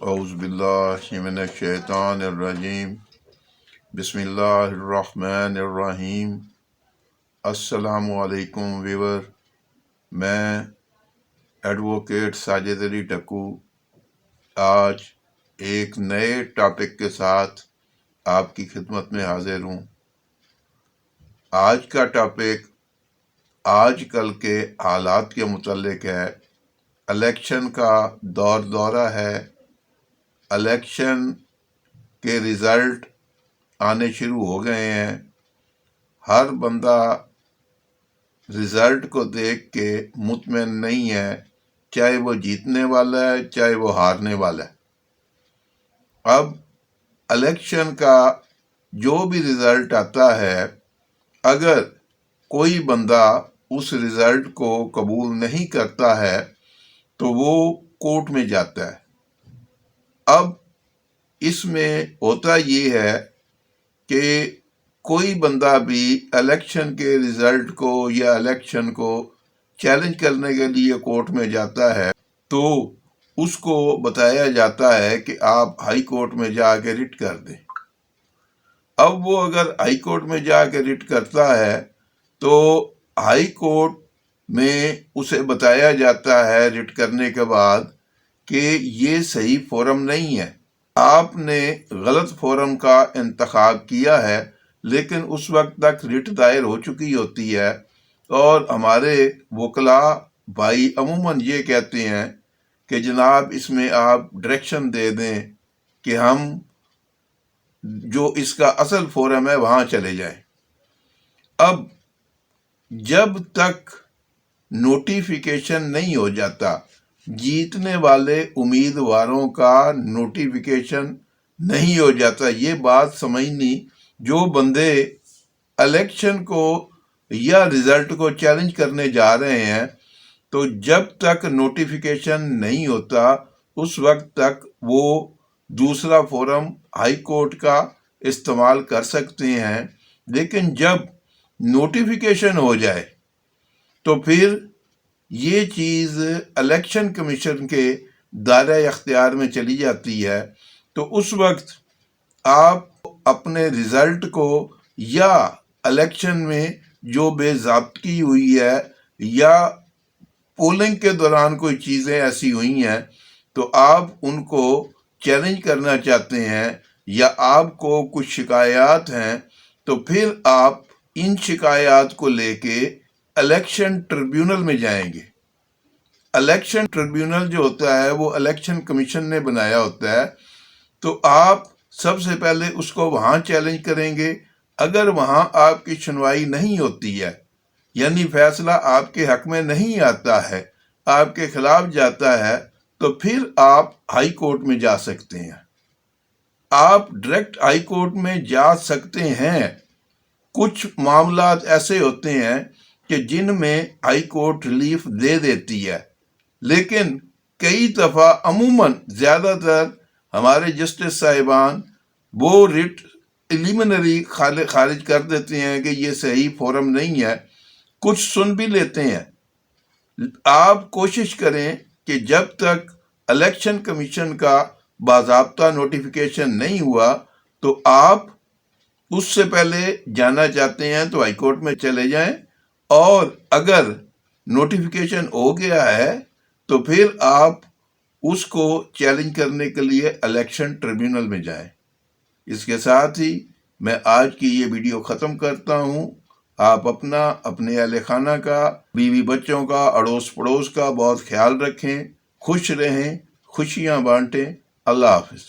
اعوذ باللہ من الشیطان الرجیم بسم اللہ الرحمن الرحیم۔ السلام علیکم ویور، میں ایڈوکیٹ ساجد علی ٹکو آج ایک نئے ٹاپک کے ساتھ آپ کی خدمت میں حاضر ہوں۔ آج کا ٹاپک آج کل کے حالات کے متعلق ہے۔ الیکشن کا دورہ ہے، الیکشن کے رزلٹ آنے شروع ہو گئے ہیں۔ ہر بندہ رزلٹ کو دیکھ کے مطمئن نہیں ہے، چاہے وہ جیتنے والا ہے چاہے وہ ہارنے والا ہے۔ اب الیکشن کا جو بھی رزلٹ آتا ہے، اگر کوئی بندہ اس رزلٹ کو قبول نہیں کرتا ہے تو وہ کورٹ میں جاتا ہے۔ اب اس میں ہوتا یہ ہے کہ کوئی بندہ بھی الیکشن کے رزلٹ کو یا الیکشن کو چیلنج کرنے کے لیے کورٹ میں جاتا ہے تو اس کو بتایا جاتا ہے کہ آپ ہائی کورٹ میں جا کے ریٹ کر دیں۔ اب وہ اگر ہائی کورٹ میں جا کے ریٹ کرتا ہے تو ہائی کورٹ میں اسے بتایا جاتا ہے ریٹ کرنے کے بعد کہ یہ صحیح فورم نہیں ہے، آپ نے غلط فورم کا انتخاب کیا ہے۔ لیکن اس وقت تک ریٹ دائر ہو چکی ہوتی ہے اور ہمارے وکلاء بھائی عموماً یہ کہتے ہیں کہ جناب اس میں آپ ڈائریکشن دے دیں کہ ہم جو اس کا اصل فورم ہے وہاں چلے جائیں۔ اب جب تک نوٹیفیکیشن نہیں ہو جاتا، جیتنے والے امیدواروں کا نوٹیفیکیشن نہیں ہو جاتا، یہ بات سمجھنی، جو بندے الیکشن کو یا رزلٹ کو چیلنج کرنے جا رہے ہیں تو جب تک نوٹیفیکیشن نہیں ہوتا اس وقت تک وہ دوسرا فورم ہائی کورٹ کا استعمال کر سکتے ہیں۔ لیکن جب نوٹیفیکیشن ہو جائے تو پھر یہ چیز الیکشن کمیشن کے دائرہ اختیار میں چلی جاتی ہے، تو اس وقت آپ اپنے رزلٹ کو یا الیکشن میں جو بے ضابطگی ہوئی ہے یا پولنگ کے دوران کوئی چیزیں ایسی ہوئی ہیں تو آپ ان کو چیلنج کرنا چاہتے ہیں یا آپ کو کچھ شکایات ہیں تو پھر آپ ان شکایات کو لے کے الیکشن ٹریبیونل میں جائیں گے۔ الیکشن ٹریبیونل جو ہوتا ہے وہ الیکشن کمیشن نے بنایا ہوتا ہے، تو آپ سب سے پہلے اس کو وہاں چیلنج کریں گے۔ اگر وہاں آپ کی سنوائی نہیں ہوتی ہے، یعنی فیصلہ آپ کے حق میں نہیں آتا ہے، آپ کے خلاف جاتا ہے، تو پھر آپ ہائی کورٹ میں جا سکتے ہیں۔ آپ ڈائریکٹ ہائی کورٹ میں جا سکتے ہیں۔ کچھ معاملات ایسے ہوتے ہیں کہ جن میں ہائی کورٹ ریلیف دے دیتی ہے، لیکن کئی دفعہ عموماً زیادہ تر ہمارے جسٹس صاحبان وہ ریٹ ایلیمنری خارج کر دیتے ہیں کہ یہ صحیح فورم نہیں ہے، کچھ سن بھی لیتے ہیں۔ آپ کوشش کریں کہ جب تک الیکشن کمیشن کا باضابطہ نوٹیفیکیشن نہیں ہوا تو آپ اس سے پہلے جانا چاہتے ہیں تو ہائی کورٹ میں چلے جائیں، اور اگر نوٹیفیکیشن ہو گیا ہے تو پھر آپ اس کو چیلنج کرنے کے لیے الیکشن ٹریبیونل میں جائیں۔ اس کے ساتھ ہی میں آج کی یہ ویڈیو ختم کرتا ہوں۔ آپ اپنا، اپنے اہل خانہ کا، بیوی بچوں کا، اڑوس پڑوس کا بہت خیال رکھیں، خوش رہیں، خوشیاں بانٹیں۔ اللہ حافظ۔